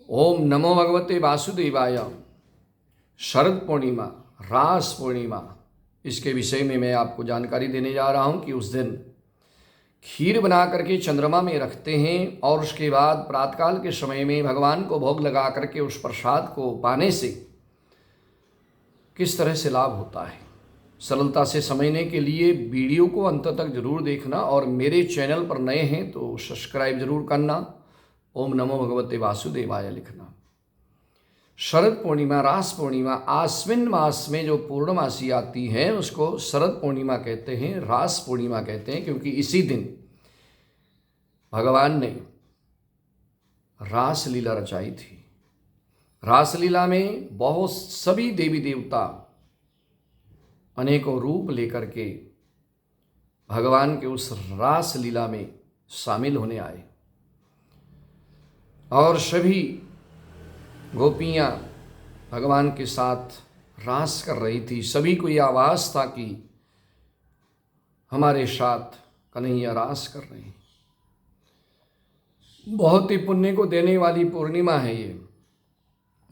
ओम नमो भगवते वासुदेवाय। शरद पूर्णिमा, रास पूर्णिमा, इसके विषय में मैं आपको जानकारी देने जा रहा हूं कि उस दिन खीर बना करके चंद्रमा में रखते हैं और उसके बाद प्रातःकाल के समय में भगवान को भोग लगा करके उस प्रसाद को पाने से किस तरह से लाभ होता है। सरलता से समझने के लिए वीडियो को अंत तक जरूर देखना और मेरे चैनल पर नए हैं तो सब्सक्राइब जरूर करना। ओम नमो भगवते वासुदेवाय लिखना। शरद पूर्णिमा, रास पूर्णिमा, आश्विन मास में जो पूर्णमासी आती है उसको शरद पूर्णिमा कहते हैं, रास पूर्णिमा कहते हैं, क्योंकि इसी दिन भगवान ने रास लीला रचाई थी। रासलीला में बहुत सभी देवी देवता अनेकों रूप लेकर के भगवान के उस रास लीला में शामिल होने आए और सभी गोपियाँ भगवान के साथ रास कर रही थी। सभी को यह आभास था कि हमारे साथ कन्हैया रास कर रहे हैं। बहुत ही पुण्य को देने वाली पूर्णिमा है ये।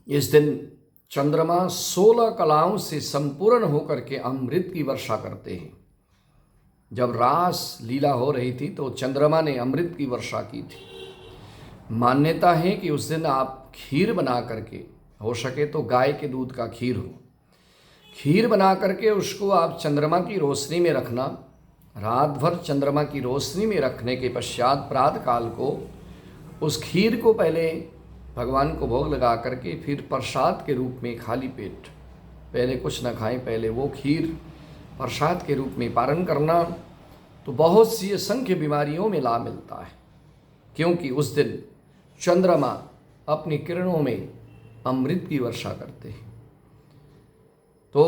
इस दिन चंद्रमा 16 कलाओं से संपूर्ण होकर के अमृत की वर्षा करते हैं। जब रास लीला हो रही थी तो चंद्रमा ने अमृत की वर्षा की थी। मान्यता है कि उस दिन आप खीर बना करके, हो सके तो गाय के दूध का खीर हो, खीर बना करके उसको आप चंद्रमा की रोशनी में रखना। रात भर चंद्रमा की रोशनी में रखने के पश्चात प्रातःकाल को उस खीर को पहले भगवान को भोग लगा करके फिर प्रसाद के रूप में खाली पेट, पहले कुछ न खाएं, पहले वो खीर प्रसाद के रूप में पारण करना तो बहुत सी असंख्य बीमारियों में लाभ मिलता है। क्योंकि उस दिन चंद्रमा अपनी किरणों में अमृत की वर्षा करते हैं। तो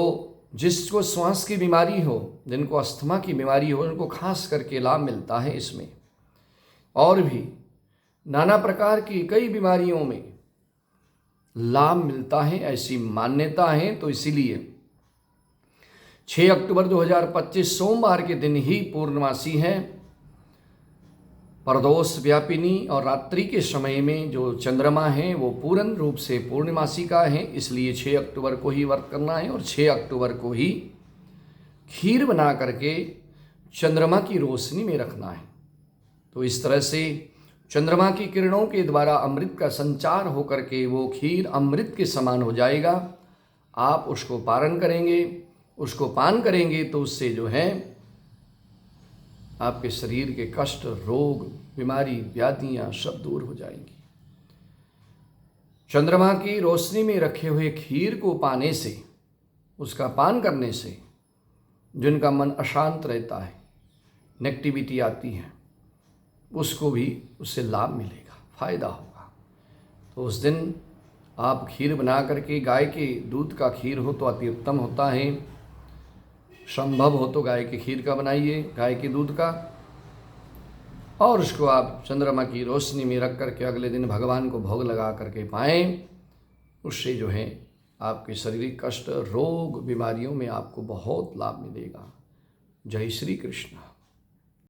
जिसको श्वास की बीमारी हो, जिनको अस्थमा की बीमारी हो, उनको खास करके लाभ मिलता है इसमें। और भी नाना प्रकार की कई बीमारियों में लाभ मिलता है, ऐसी मान्यता है। तो इसीलिए 6 अक्टूबर 2025 सोमवार के दिन ही पूर्णमासी है। प्रदोष व्यापिनी और रात्रि के समय में जो चंद्रमा है वो पूर्ण रूप से पूर्णमासी का है, इसलिए 6 अक्टूबर को ही व्रत करना है और 6 अक्टूबर को ही खीर बना करके चंद्रमा की रोशनी में रखना है। तो इस तरह से चंद्रमा की किरणों के द्वारा अमृत का संचार होकर के वो खीर अमृत के समान हो जाएगा। आप उसको पारण करेंगे, उसको पान करेंगे तो उससे जो है आपके शरीर के कष्ट, रोग, बीमारी, व्याधियां सब दूर हो जाएंगी। चंद्रमा की रोशनी में रखे हुए खीर को पाने से, उसका पान करने से जिनका मन अशांत रहता है, नेगेटिविटी आती है, उसको भी उससे लाभ मिलेगा, फायदा होगा। तो उस दिन आप खीर बना करके, गाय के दूध का खीर हो तो अति उत्तम होता है, संभव हो तो गाय के खीर का बनाइए, गाय के दूध का, और उसको आप चंद्रमा की रोशनी में रख करके अगले दिन भगवान को भोग लगा करके पाएं। उससे जो है आपके शारीरिक कष्ट, रोग, बीमारियों में आपको बहुत लाभ मिलेगा। जय श्री कृष्ण।